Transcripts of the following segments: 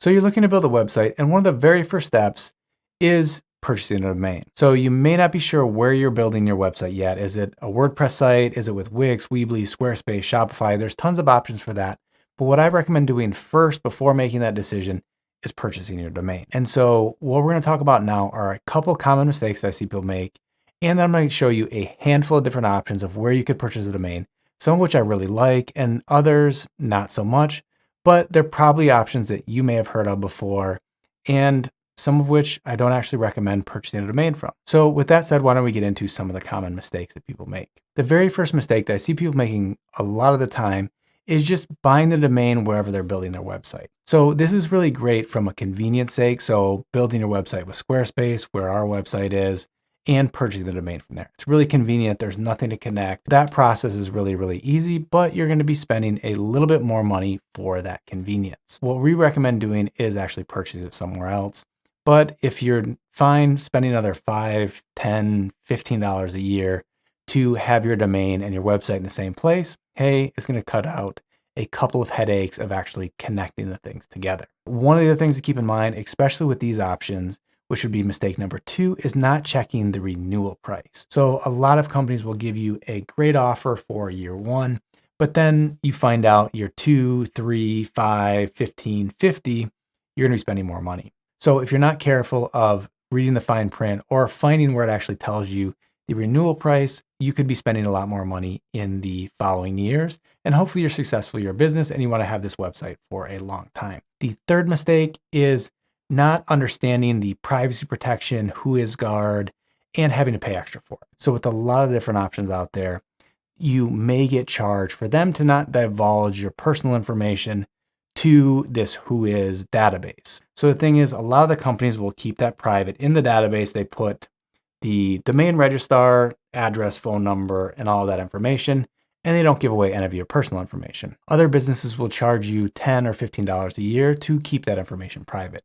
So you're looking to build a website, and one of the very first steps is purchasing a domain. So you may not be sure where you're building your website yet. Is it a WordPress site? Is it with Wix, Weebly, Squarespace, Shopify? There's tons of options for that. But what I recommend doing first before making that decision is purchasing your domain. And so what we're going to talk about now are a couple common mistakes that I see people make. And then I'm going to show you a handful of different options of where you could purchase a domain, some of which I really like and others not so much. But they're probably options that you may have heard of before, and some of which I don't actually recommend purchasing a domain from. So with that said, why don't we get into some of the common mistakes that people make? The very first mistake that I see people making a lot of the time is just buying the domain wherever they're building their website. So this is really great from a convenience sake. So building your website with Squarespace, where our website is, and purchasing the domain from there. It's really convenient. There's nothing to connect. That process is really, really easy, but you're going to be spending a little bit more money for that convenience. What we recommend doing is actually purchasing it somewhere else. But if you're fine spending another $5, $10, $15 a year to have your domain and your website in the same place, hey, it's going to cut out a couple of headaches of actually connecting the things together. One of the other things to keep in mind, especially with these options, which would be mistake number 2, is not checking the renewal price. So a lot of companies will give you a great offer for year 1, but then you find out year 2, 3, 5, 15, 50, you're going to be spending more money. So if you're not careful of reading the fine print or finding where it actually tells you the renewal price, you could be spending a lot more money in the following years. And hopefully you're successful in your business and you want to have this website for a long time. The third mistake is not understanding the privacy protection, WhoisGuard, and having to pay extra for it. So with a lot of different options out there, you may get charged for them to not divulge your personal information to this Whois database. So the thing is, a lot of the companies will keep that private. In the database, they put the domain registrar, address, phone number, and all of that information, and they don't give away any of your personal information. Other businesses will charge you $10 or $15 a year to keep that information private.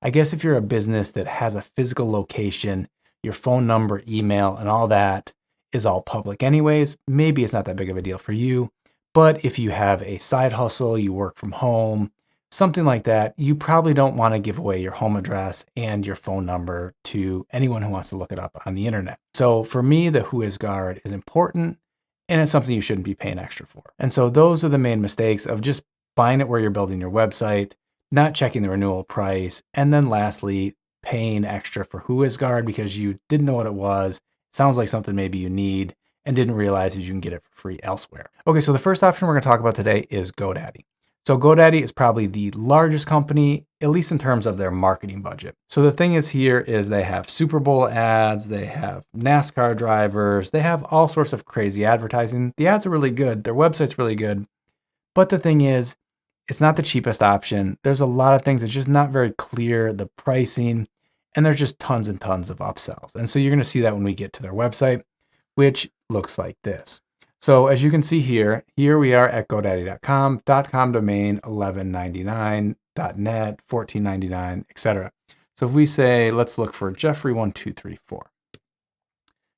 I guess if you're a business that has a physical location, your phone number, email, and all that is all public anyways, maybe it's not that big of a deal for you. But if you have a side hustle, you work from home, something like that, you probably don't want to give away your home address and your phone number to anyone who wants to look it up on the internet. So for me, the WhoisGuard is important, and it's something you shouldn't be paying extra for. And so those are the main mistakes of just buying it where you're building your website, not checking the renewal price, and then lastly, paying extra for WhoisGuard because you didn't know what it was. It sounds like something maybe you need and didn't realize that you can get it for free elsewhere. Okay, so the first option we're going to talk about today is GoDaddy. So GoDaddy is probably the largest company, at least in terms of their marketing budget. So the thing is here is they have Super Bowl ads, they have NASCAR drivers, they have all sorts of crazy advertising. The ads are really good, their website's really good. But the thing is, it's not the cheapest option. There's a lot of things that's just not very clear, the pricing, and there's just tons and tons of upsells. And so you're going to see that when we get to their website, which looks like this. So as you can see here we are at GoDaddy.com, .com domain, $11.99, .net, $14.99, etc. So if we say, let's look for Jeffrey1234,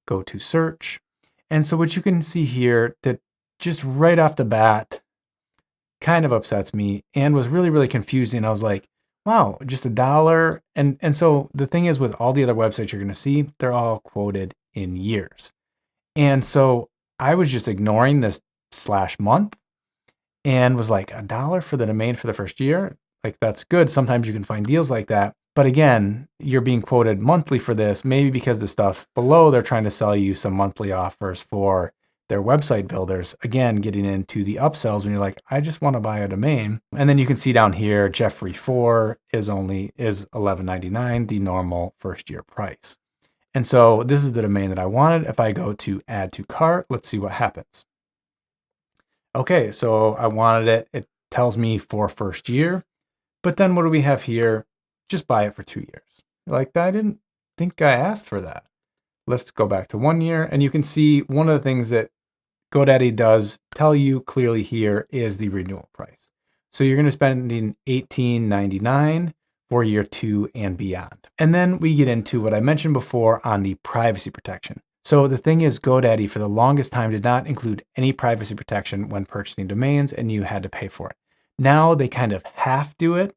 go to search. And so what you can see here that just right off the bat kind of upsets me and was really, really confusing. I was like, wow, just $1. And so the thing is with all the other websites you're going to see, they're all quoted in years. And so I was just ignoring this /month and was like, $1 for the domain for the first year? Like, that's good. Sometimes you can find deals like that. But again, you're being quoted monthly for this, maybe because the stuff below, they're trying to sell you some monthly offers for their website builders. Again, getting into the upsells when you're like, I just want to buy a domain. And then you can see down here, Jeffrey4 is $11.99, the normal first year price. And so this is the domain that I wanted. If I go to add to cart, let's see what happens. Okay, so I wanted it. It tells me for first year, but then what do we have here? Just buy it for 2 years. Like, I didn't think I asked for that. Let's go back to 1 year. And you can see one of the things that GoDaddy does tell you clearly here is the renewal price. So you're going to spend $18.99 for year 2 and beyond. And then we get into what I mentioned before on the privacy protection. So the thing is, GoDaddy for the longest time did not include any privacy protection when purchasing domains, and you had to pay for it. Now they kind of half do it.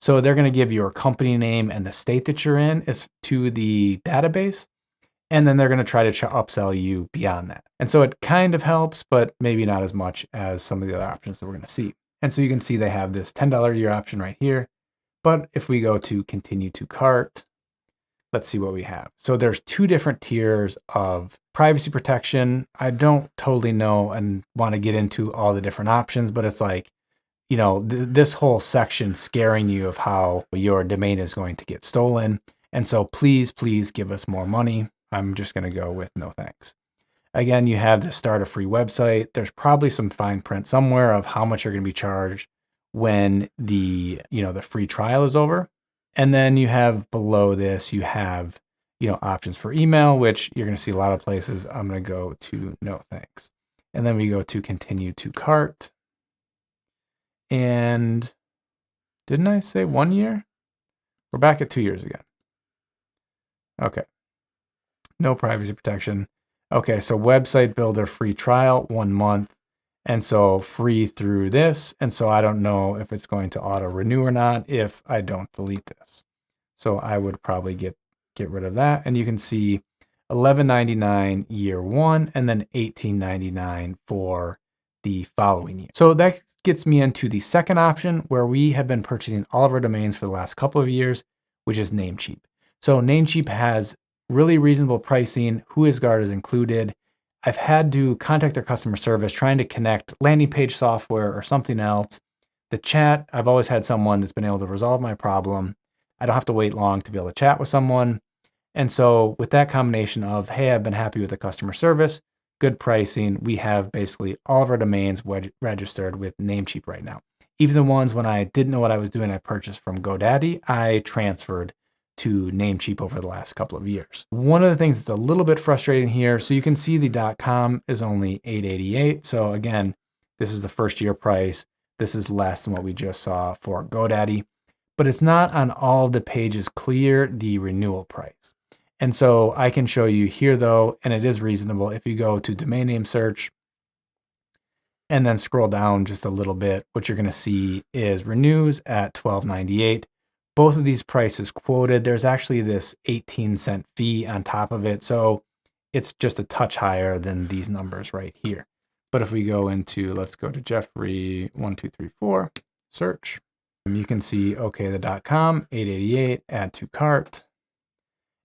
So they're going to give your company name and the state that you're in is to the database. And then they're going to try to upsell you beyond that. And so it kind of helps, but maybe not as much as some of the other options that we're going to see. And so you can see they have this $10 a year option right here. But if we go to continue to cart, let's see what we have. So there's two different tiers of privacy protection. I don't totally know and want to get into all the different options, but it's like, you know, this whole section scaring you of how your domain is going to get stolen. And so please give us more money. I'm just going to go with no thanks. Again, you have the start a free website. There's probably some fine print somewhere of how much you're going to be charged when the free trial is over. And then you have below this, you have, options for email, which you're going to see a lot of places. I'm going to go to no thanks. And then we go to continue to cart. And didn't I say 1 year? We're back at 2 years again. Okay. No privacy protection. Okay, so website builder free trial, 1 month. And so free through this. And so I don't know if it's going to auto renew or not if I don't delete this. So I would probably get rid of that. And you can see $11.99 year 1 and then $18.99 for the following year. So that gets me into the second option where we have been purchasing all of our domains for the last couple of years, which is Namecheap. So Namecheap has really reasonable pricing. WhoisGuard is included. I've had to contact their customer service trying to connect landing page software or something else. The chat, I've always had someone that's been able to resolve my problem. I don't have to wait long to be able to chat with someone. And so with that combination of, hey, I've been happy with the customer service, good pricing, we have basically all of our domains registered with Namecheap right now. Even the ones when I didn't know what I was doing, I purchased from GoDaddy, I transferred to Namecheap over the last couple of years. One of the things that's a little bit frustrating here, so you can see the .com is only $8.88. So again, this is the first year price. This is less than what we just saw for GoDaddy, but it's not on all of the pages clear the renewal price. And so I can show you here though, and it is reasonable. If you go to domain name search and then scroll down just a little bit, what you're going to see is renews at $12.98. Both of these prices quoted, there's actually this 18-cent fee on top of it. So it's just a touch higher than these numbers right here. But if we go into, let's go to Jeffrey1234, search, and you can see, okay, the .com, $8.88, add to cart.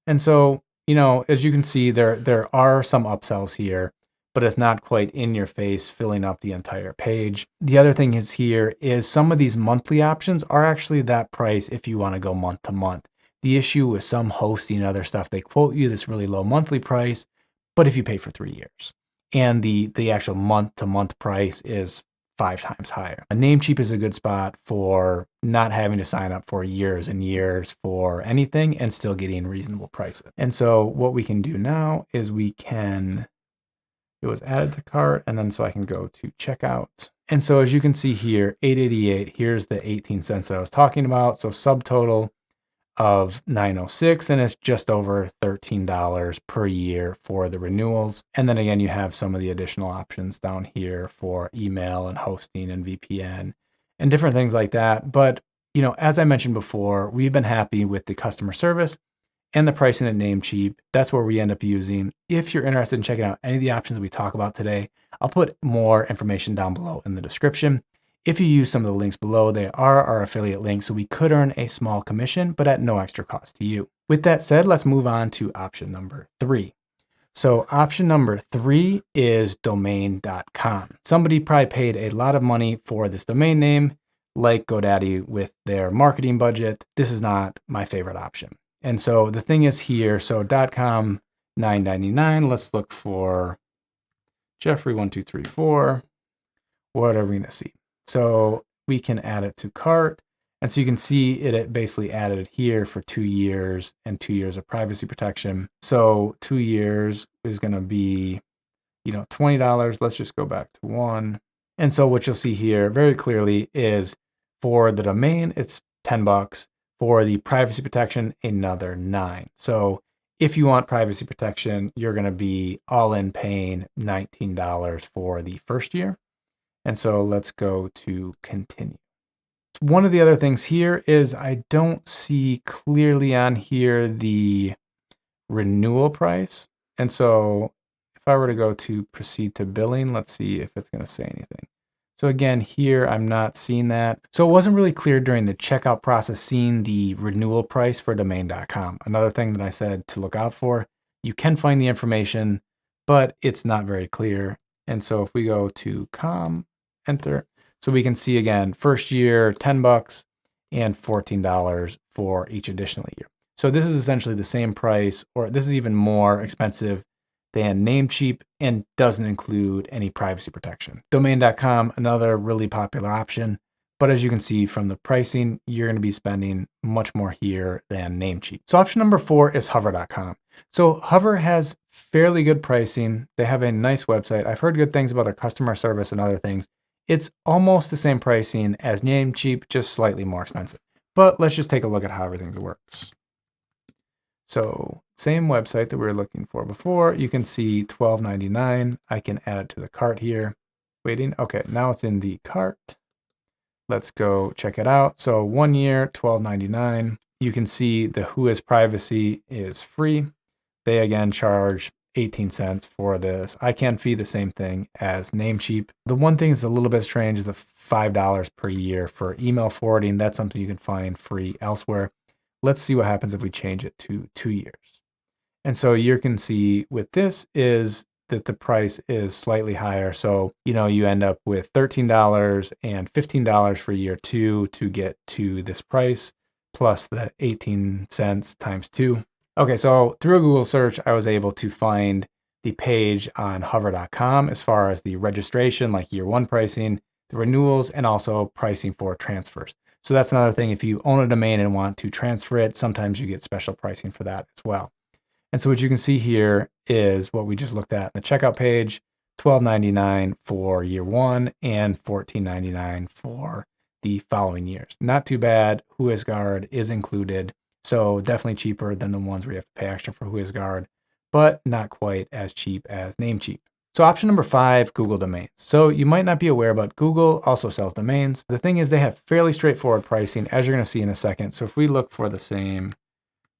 And so, as you can see, there are some upsells here, but it's not quite in your face filling up the entire page. The other thing is here is some of these monthly options are actually that price if you want to go month to month. The issue with some hosting and other stuff, they quote you this really low monthly price, but if you pay for 3 years, and the actual month to month price is 5 times higher. Namecheap is a good spot for not having to sign up for years and years for anything and still getting reasonable prices. And so what we can do now is it was added to cart, and then so I can go to checkout. And so as you can see here, $8.88, here's the 18 cents that I was talking about. So subtotal of $9.06, and it's just over $13 per year for the renewals. And then again, you have some of the additional options down here for email and hosting and VPN and different things like that. But, as I mentioned before, we've been happy with the customer service and the pricing at Namecheap. That's where we end up using. If you're interested in checking out any of the options that we talk about today, I'll put more information down below in the description. If you use some of the links below, they are our affiliate links, so we could earn a small commission, but at no extra cost to you. With that said, let's move on to option number 3. So option number 3 is domain.com. Somebody probably paid a lot of money for this domain name, like GoDaddy with their marketing budget. This is not my favorite option. And so the thing is here, so .com $9.99. Let's look for Jeffrey1234. What are we going to see? So we can add it to cart. And so you can see it basically added it here for 2 years and 2 years of privacy protection. So 2 years is going to be, $20. Let's just go back to 1. And so what you'll see here very clearly is for the domain, it's $10. For the privacy protection, another $9. So if you want privacy protection, you're going to be all in paying $19 for the first year. And so let's go to continue. One of the other things here is I don't see clearly on here the renewal price. And so if I were to go to proceed to billing, let's see if it's going to say anything. So again, here I'm not seeing that. So it wasn't really clear during the checkout process seeing the renewal price for domain.com. Another thing that I said to look out for, you can find the information, but it's not very clear. And so if we go to com, enter, so we can see again, first year, $10 and $14 for each additional year. So this is essentially the same price, or this is even more expensive than Namecheap and doesn't include any privacy protection. Domain.com, another really popular option. But as you can see from the pricing, you're going to be spending much more here than Namecheap. So option number 4 is hover.com. So Hover has fairly good pricing. They have a nice website. I've heard good things about their customer service and other things. It's almost the same pricing as Namecheap, just slightly more expensive. But let's just take a look at how everything works. So same website that we were looking for before. You can see $12.99. I can add it to the cart here. Waiting. Okay, now it's in the cart. Let's go check it out. So 1 year, $12.99. You can see the WhoisPrivacy is free. They again charge 18 cents for this. I can fee the same thing as Namecheap. The one thing that's a little bit strange is the $5 per year for email forwarding. That's something you can find free elsewhere. Let's see what happens if we change it to 2 years. And so you can see with this is that the price is slightly higher. So, you end up with $13 and $15 for year 2 to get to this price, plus the 18 cents times 2. Okay, so through a Google search, I was able to find the page on hover.com as far as the registration, like year 1 pricing, the renewals, and also pricing for transfers. So that's another thing. If you own a domain and want to transfer it, sometimes you get special pricing for that as well. And so what you can see here is what we just looked at in the checkout page, $12.99 for year 1 and $14.99 for the following years. Not too bad. WhoisGuard is included. So definitely cheaper than the ones where you have to pay extra for WhoisGuard, but not quite as cheap as Namecheap. So option number 5, Google Domains. So you might not be aware, but Google also sells domains. The thing is they have fairly straightforward pricing, as you're going to see in a second. So if we look for the same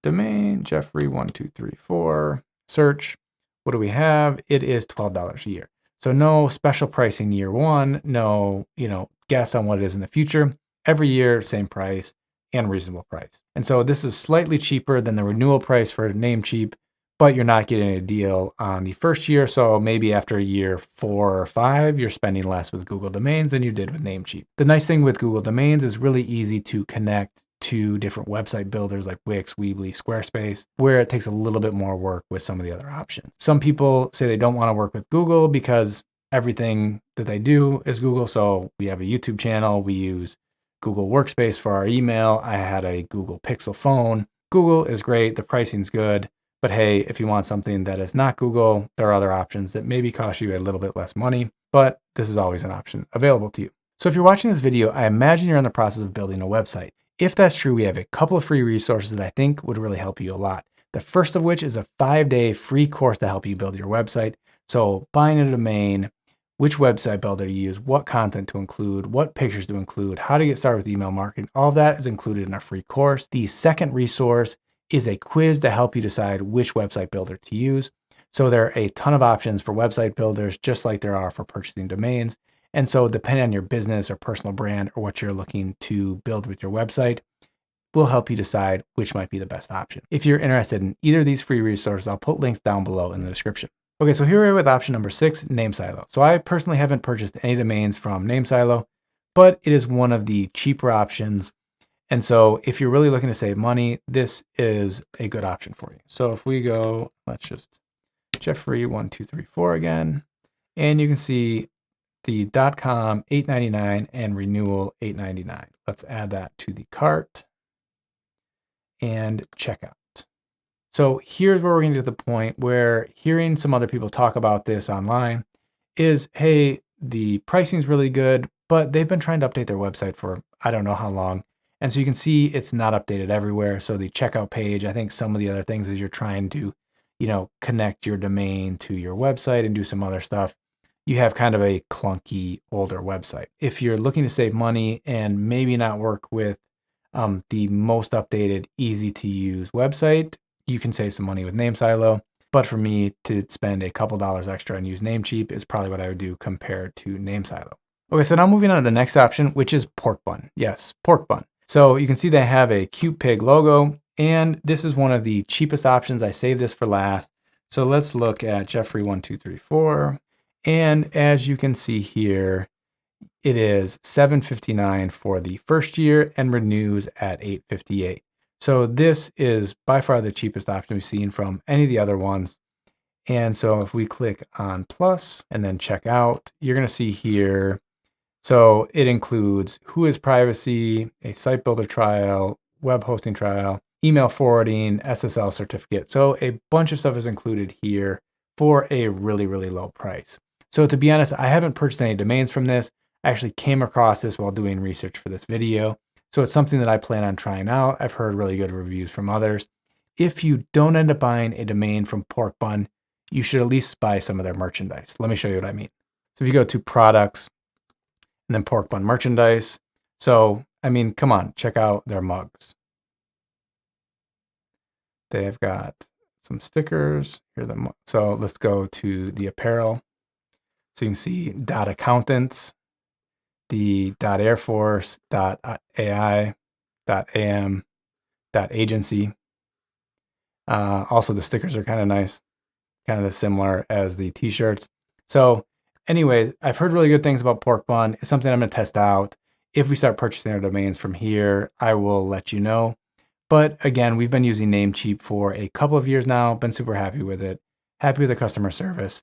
domain, Jeffrey1234, search, what do we have? It is $12 a year. So no special pricing year 1, no, guess on what it is in the future. Every year, same price and reasonable price. And so this is slightly cheaper than the renewal price for Namecheap, but you're not getting a deal on the first year. So maybe after year 4 or 5, you're spending less with Google Domains than you did with Namecheap. The nice thing with Google Domains is really easy to connect to different website builders like Wix, Weebly, Squarespace, where it takes a little bit more work with some of the other options. Some people say they don't want to work with Google because everything that they do is Google. So we have a YouTube channel. We use Google Workspace for our email. I had a Google Pixel phone. Google is great. The pricing's good. But hey, if you want something that is not Google, there are other options that maybe cost you a little bit less money, but this is always an option available to you. So if you're watching this video, I imagine you're in the process of building a website. If that's true, we have a couple of free resources that I think would really help you a lot. The first of which is a 5-day free course to help you build your website. So buying a domain, which website builder to use, what content to include, what pictures to include, how to get started with email marketing, all of that is included in our free course. The second resource is a quiz to help you decide which website builder to use. So there are a ton of options for website builders, just like there are for purchasing domains. And so depending on your business or personal brand or what you're looking to build with your website, will help you decide which might be the best option. If you're interested in either of these free resources, I'll put links down below in the description. Okay, so here we are with option number 6, NameSilo. So I personally haven't purchased any domains from NameSilo, but it is one of the cheaper options. And so if you're really looking to save money, this is a good option for you. So if we go, let's just Jeffrey1234 again, and you can see the .com $8.99 and renewal $8.99. Let's add that to the cart and checkout. So here's where we're going to get to the point where hearing some other people talk about this online is, hey, the pricing is really good, but they've been trying to update their website for I don't know how long. And so you can see it's not updated everywhere. So the checkout page, I think some of the other things is you're trying to, connect your domain to your website and do some other stuff. you have kind of a clunky older website. If you're looking to save money and maybe not work with the most updated, easy to use website, you can save some money with NameSilo. But for me, to spend a couple dollars extra and use Namecheap is probably what I would do compared to NameSilo. Okay, so now moving on to the next option, which is Porkbun. Yes, Porkbun. So you can see they have a cute pig logo, and this is one of the cheapest options. I saved this for last. So let's look at Jeffrey1234. And as you can see here, it is $7.59 for the first year and renews at $8.58. So this is by far the cheapest option we've seen from any of the other ones. And so if we click on plus and then check out, you're going to see here, so it includes WhoisPrivacy, a site builder trial, web hosting trial, email forwarding, SSL certificate. So a bunch of stuff is included here for a really, really low price. So to be honest, I haven't purchased any domains from this. I actually came across this while doing research for this video. So it's something that I plan on trying out. I've heard really good reviews from others. If you don't end up buying a domain from Porkbun, you should at least buy some of their merchandise. Let me show you what I mean. So if you go to products and then Porkbun merchandise. So, I mean, come on, check out their mugs. They've got some stickers. Here the so let's go to the apparel. So you can see .accountants, the .air force, .ai, .am, .agency. Also, the stickers are kind of nice, kind of similar as the t-shirts. So anyways, I've heard really good things about Porkbun. It's something I'm going to test out. If we start purchasing our domains from here, I will let you know. But again, we've been using Namecheap for a couple of years now, been super happy with it, happy with the customer service.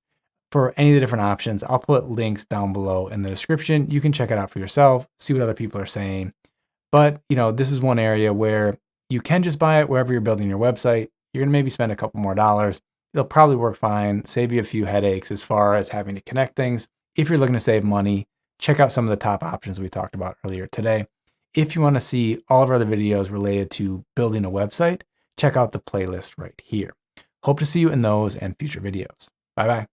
For any of the different options, I'll put links down below in the description. You can check it out for yourself, see what other people are saying. But this is one area where you can just buy it wherever you're building your website. You're going to maybe spend a couple more dollars. It'll probably work fine, save you a few headaches as far as having to connect things. If you're looking to save money, check out some of the top options we talked about earlier today. If you want to see all of our other videos related to building a website, check out the playlist right here. Hope to see you in those and future videos. Bye-bye.